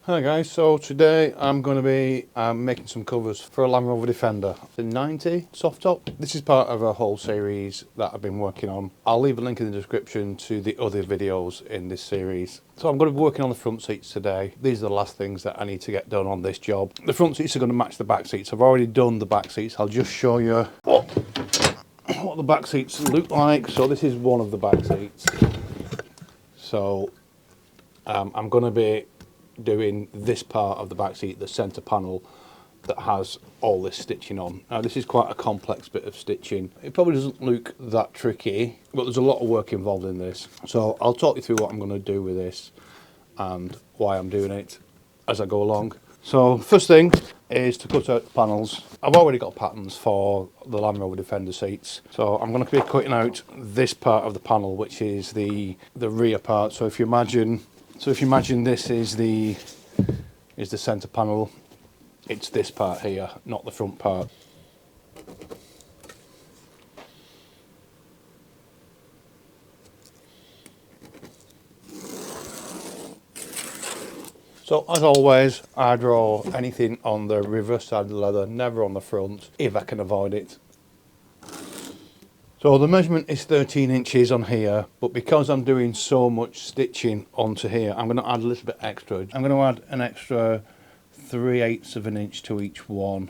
Hi guys, so today I'm going to be making some covers for a Land Rover Defender. The 90 soft top. This is part of a whole series that I've been working on. I'll leave a link in the description to the other videos in this series. So I'm going to be working on the front seats today. These are the last things that I need to get done on this job. The front seats are going to match the back seats. I've already done the back seats. I'll just show you what the back seats look like. So this is one of the back seats. So I'm going to be doing this part of the back seat, the centre panel that has all this stitching on. Now this is quite a complex bit of stitching. It probably doesn't look that tricky, but there's a lot of work involved in this. So I'll talk you through what I'm going to do with this and why I'm doing it as I go along. So first thing is to cut out the panels. I've already got patterns for the Land Rover Defender seats. So I'm going to be cutting out this part of the panel, which is the rear part. So if you imagine this is the centre panel, it's this part here, not the front part. So as always, I draw anything on the reverse side of the leather, never on the front, if I can avoid it. So the measurement is 13 inches on here, but because I'm doing so much stitching onto here, I'm going to add a little bit extra. I'm going to add an extra 3/8 of an inch to each one.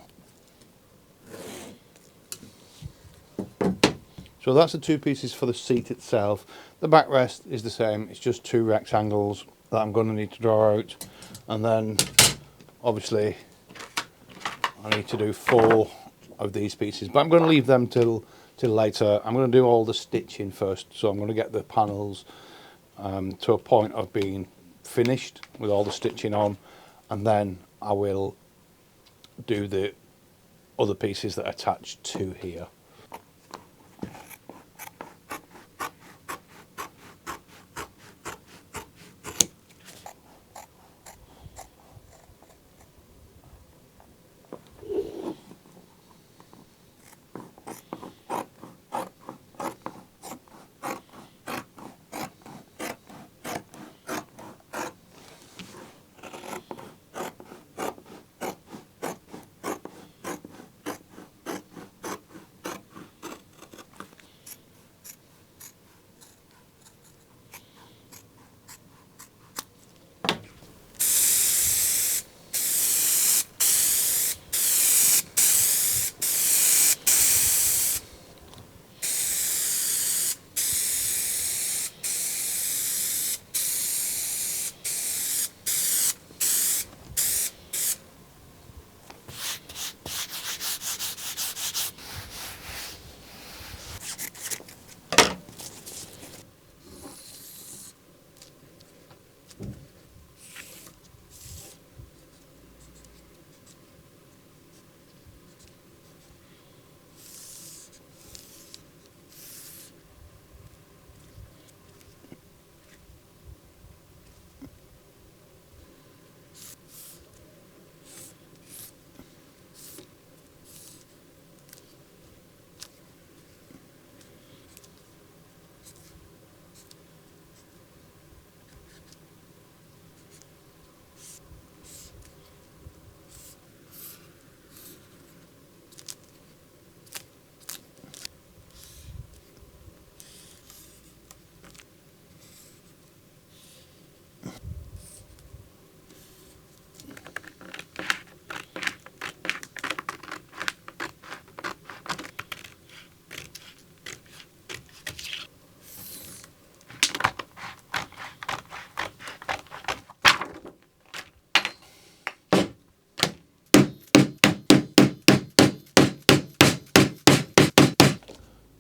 So that's the two pieces for the seat itself. The backrest is the same, it's just two rectangles that I'm going to need to draw out. And then obviously I need to do 4 of these pieces, but I'm going to leave them till later. I'm going to do all the stitching first, so I'm going to get the panels to a point of being finished with all the stitching on, and then I will do the other pieces that attach to here.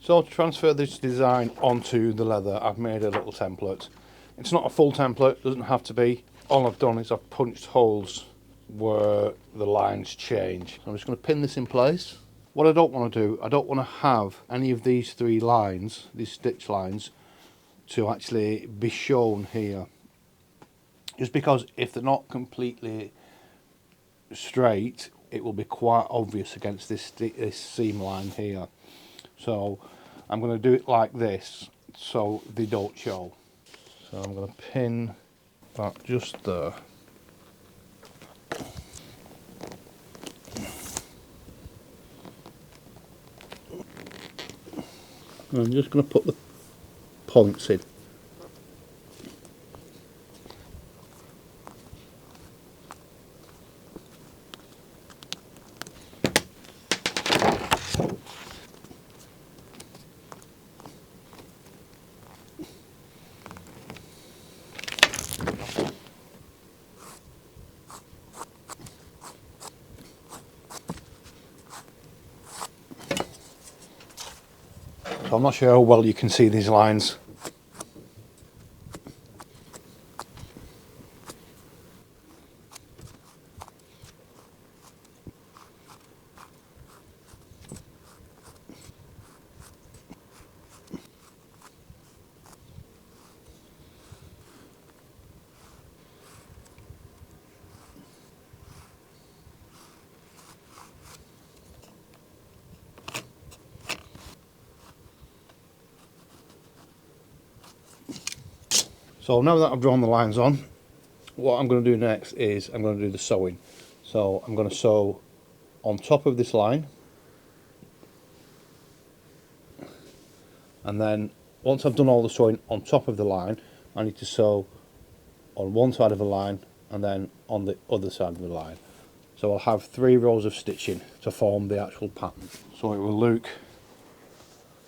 So to transfer this design onto the leather, I've made a little template. It's not a full template, doesn't have to be. All I've done is I've punched holes where the lines change. I'm just going to pin this in place. What I don't want to do, I don't want to have any of these 3 lines, these stitch lines, to actually be shown here. Just because if they're not completely straight, it will be quite obvious against this seam line here. So I'm going to do it like this so they don't show. So I'm going to pin that just there. I'm just going to put the points in. So I'm not sure how well you can see these lines. So now that I've drawn the lines on, what I'm going to do next is I'm going to do the sewing. So I'm going to sew on top of this line, and then once I've done all the sewing on top of the line, I need to sew on one side of the line and then on the other side of the line. So I'll have 3 rows of stitching to form the actual pattern. So it will look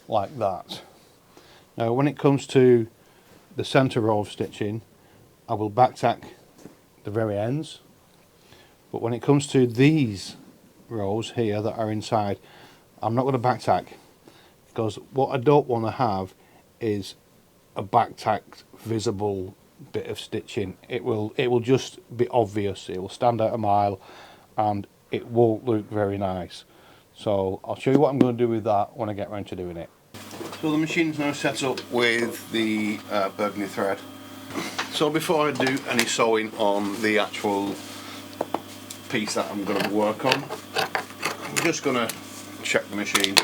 like that. Now when it comes to the centre row of stitching, I will back tack the very ends, but when it comes to these rows here that are inside, I'm not going to back tack, because what I don't want to have is a back tacked visible bit of stitching. It will just be obvious, it will stand out a mile and it won't look very nice. So I'll show you what I'm going to do with that when I get round to doing it. So the machine's now set up with the burgundy thread. So before I do any sewing on the actual piece that I'm going to work on, I'm just going to check the machine.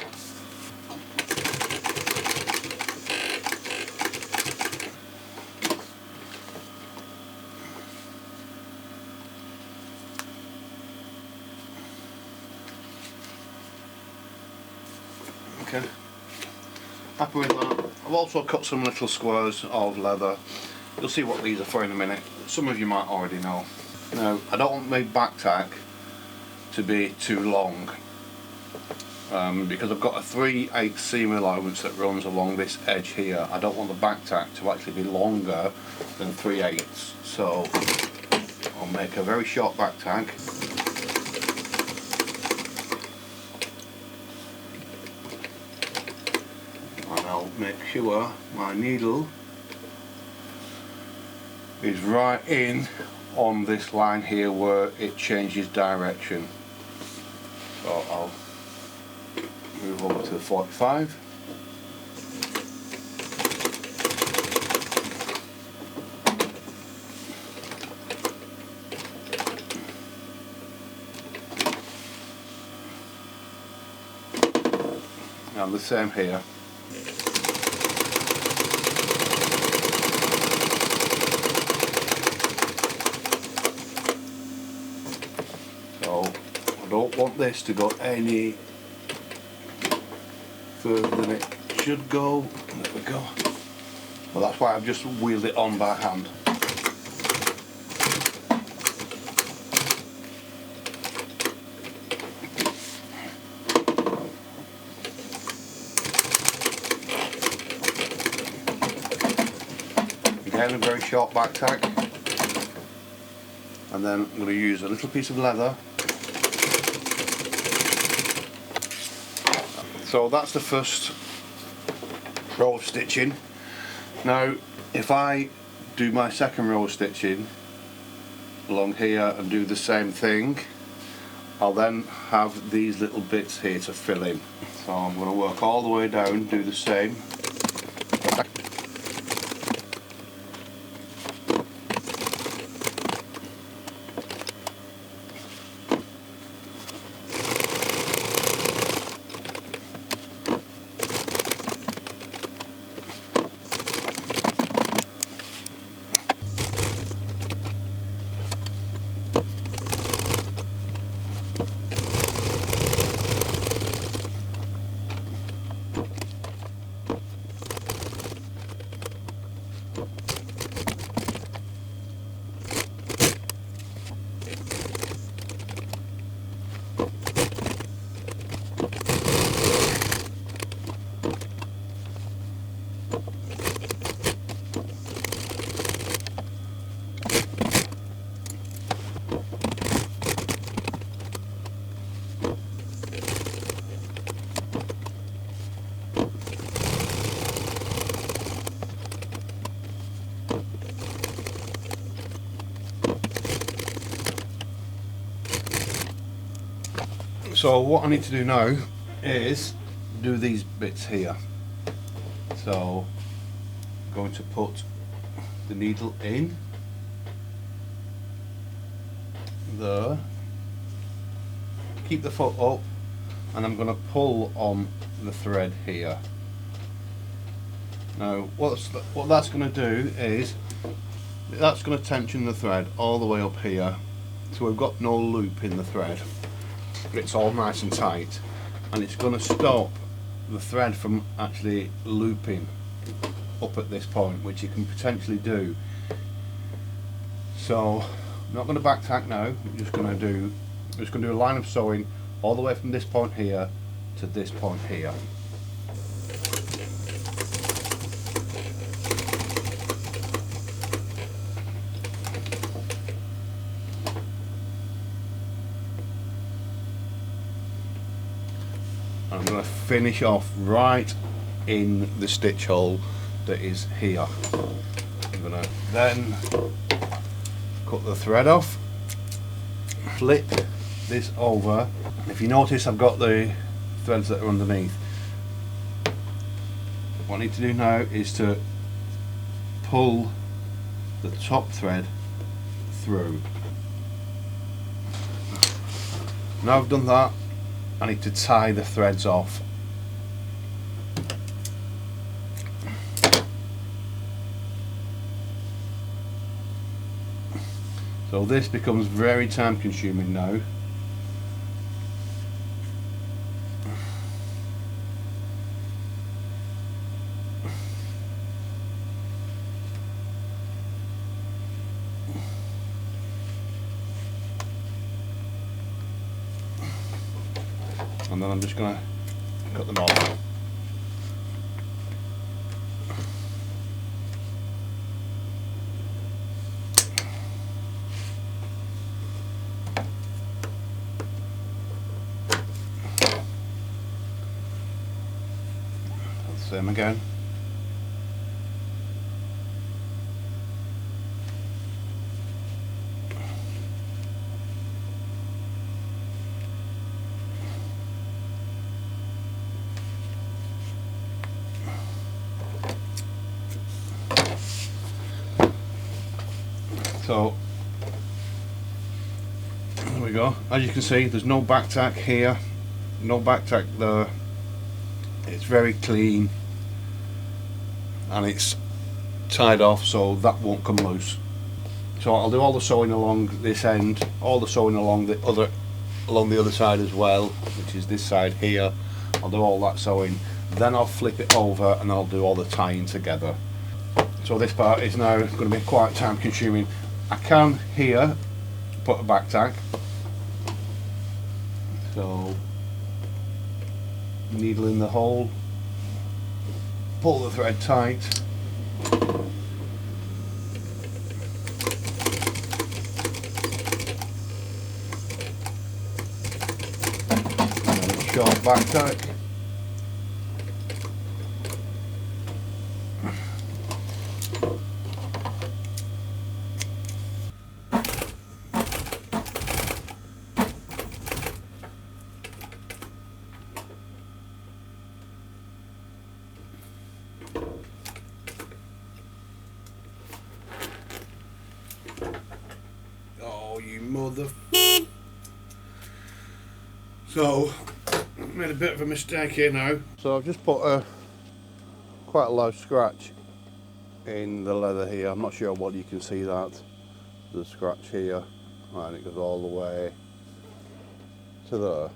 Okay. Happy with that. I've also cut some little squares of leather. You'll see what these are for in a minute. Some of you might already know. Now, I don't want my back tack to be too long, because I've got a 3/8 seam allowance that runs along this edge here. I don't want the back tack to actually be longer than 3/8. So I'll make a very short back tack. And I'll make sure my needle is right in on this line here where it changes direction. So I'll move over to the 45. And the same here. I don't want this to go any further than it should go. There we go. Well, that's why I've just wheeled it on by hand. Again, a very short back tack, and then I'm going to use a little piece of leather. So that's the first row of stitching. Now if I do my second row of stitching along here and do the same thing, I'll then have these little bits here to fill in. So I'm going to work all the way down, do the same. So what I need to do now is do these bits here. So I'm going to put the needle in there, keep the foot up, and I'm going to pull on the thread here. Now what that's going to do is that's going to tension the thread all the way up here, so we've got no loop in the thread, but it's all nice and tight, and it's going to stop the thread from actually looping up at this point, which you can potentially do. So I'm not going to back tack now. I'm just going to do a line of sewing all the way from this point here to this point here. And I'm going to finish off right in the stitch hole that is here. I'm going to then cut the thread off, flip this over. If you notice, I've got the threads that are underneath. What I need to do now is to pull the top thread through. Now I've done that, I need to tie the threads off. So this becomes very time consuming now. And then I'm just going to cut them off. Same again. So there we go. As you can see, there's no back tack here, no back tack there. It's very clean and it's tied off, so that won't come loose. So I'll do all the sewing along this end, all the sewing along the other side as well, which is this side here. I'll do all that sewing, then I'll flip it over and I'll do all the tying together. So this part is now going to be quite time consuming. I can here put a back tack, so needle in the hole, pull the thread tight, and then a short back tack. Oh, you mother... So, I've made a bit of a mistake here now. So I've just put quite a large scratch in the leather here. I'm not sure what you can see that. The scratch here, and it goes all the way to there.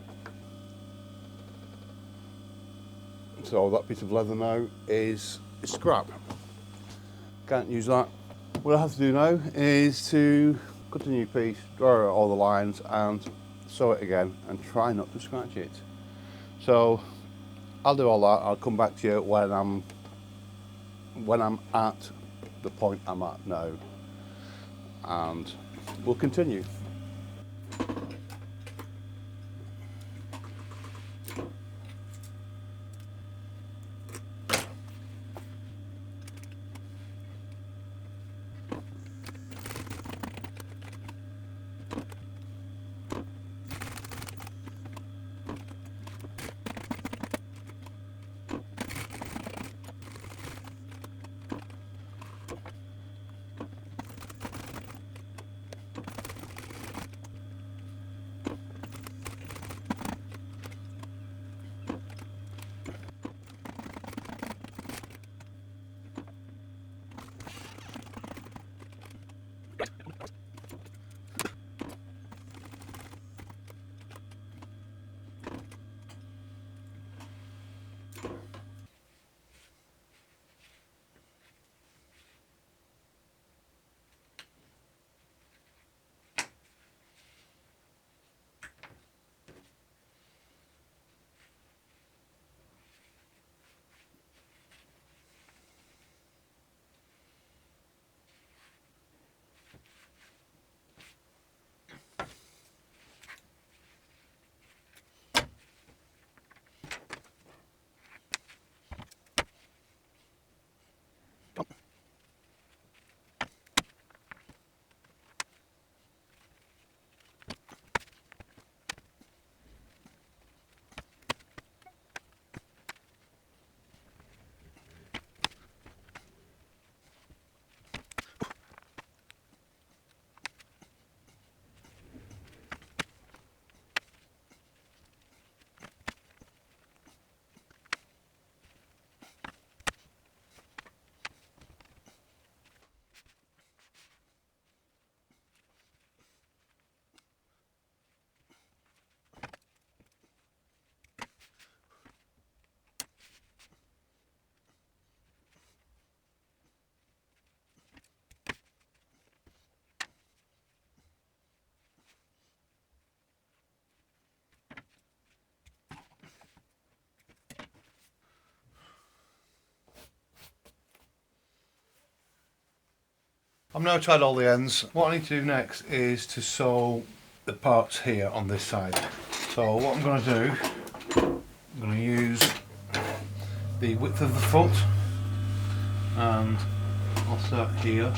So that piece of leather now is scrap. Can't use that. What I have to do now is to cut a new piece, draw out all the lines and sew it again and try not to scratch it. So I'll do all that. I'll come back to you when I'm at the point I'm at now, and we'll continue. I've now tried all the ends. What I need to do next is to sew the parts here on this side. So what I'm going to do, I'm going to use the width of the foot, and I'll start here.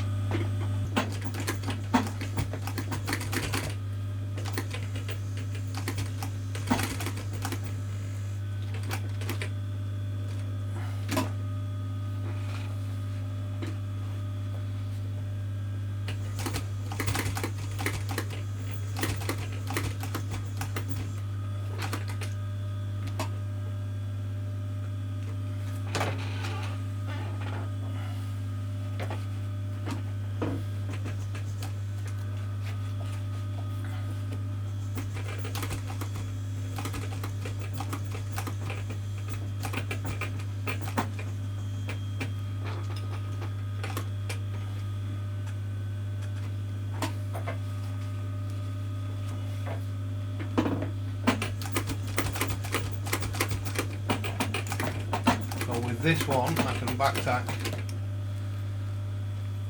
With this one I can back tack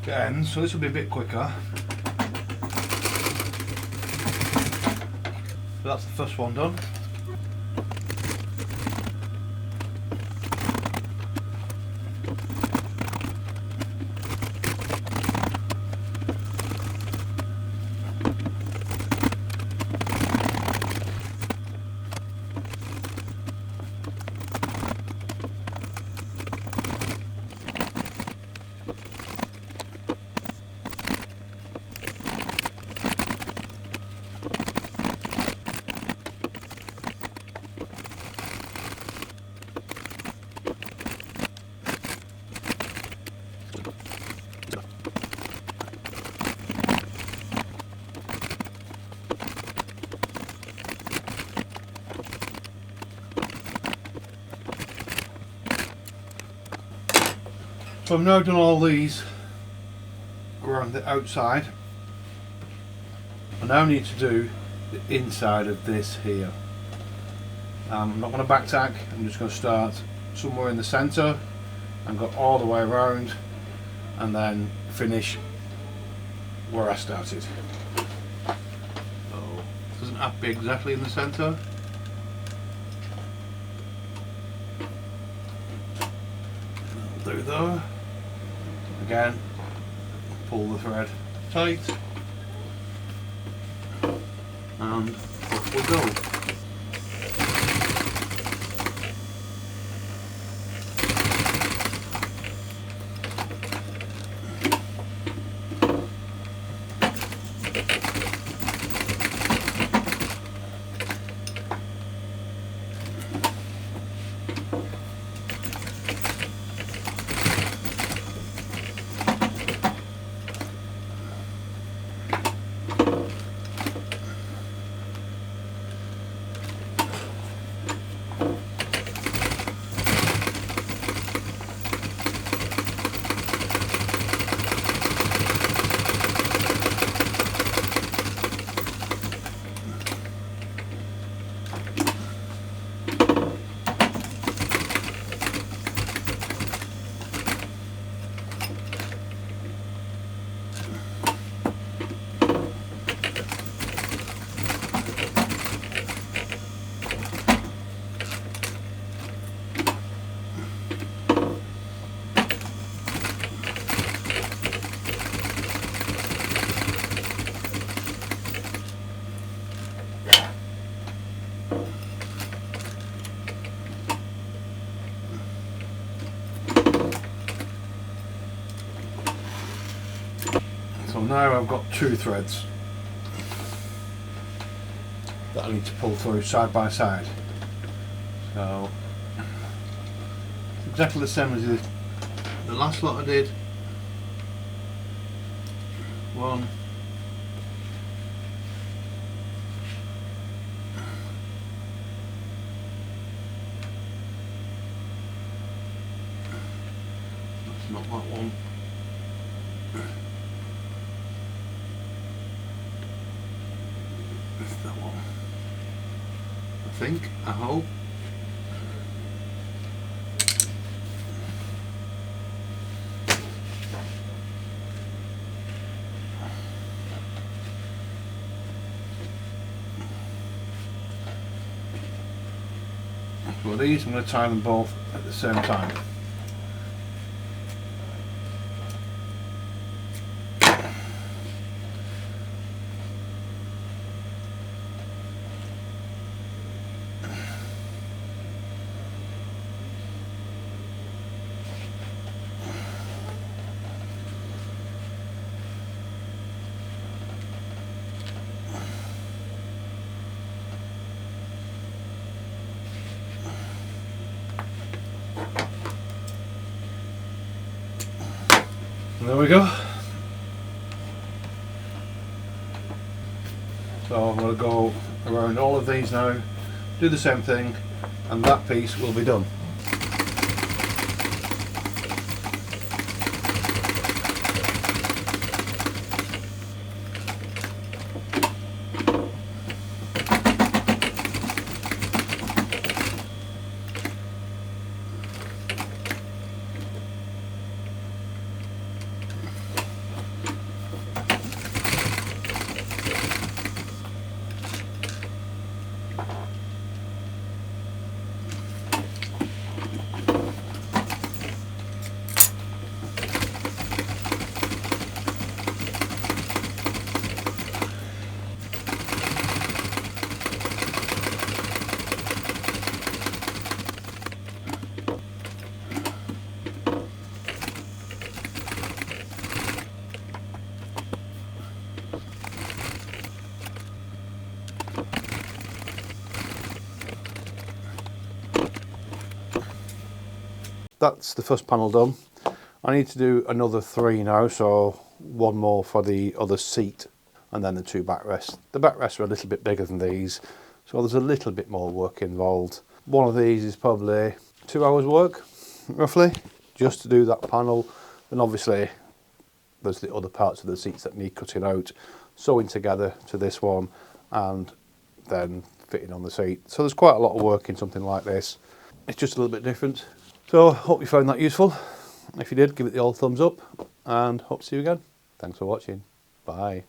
the ends, so this will be a bit quicker. So that's the first one done. So I've now done all these around the outside. I now need to do the inside of this here. I'm not going to back tack, I'm just going to start somewhere in the centre and go all the way around and then finish where I started. So it doesn't have to be exactly in the centre. That'll do though. Again, pull the thread tight and off we go. So now I've got two threads that I need to pull through side by side. So exactly the same as the last lot I did. One, that's not that one. It's that one. I think, I hope. But these, I'm going to tie them both at the same time. And there we go. So I'm going to go around all of these now, do the same thing, and that piece will be done. That's the first panel done. I need to do another 3 now, so 1 more for the other seat and then the 2 backrests. The backrests are a little bit bigger than these, so there's a little bit more work involved. One of these is probably 2 hours work, roughly, just to do that panel. And obviously there's the other parts of the seats that need cutting out, sewing together to this one, and then fitting on the seat. So there's quite a lot of work in something like this. It's just a little bit different. So hope you found that useful. If you did, give it the old thumbs up, and hope to see you again. Thanks for watching. Bye.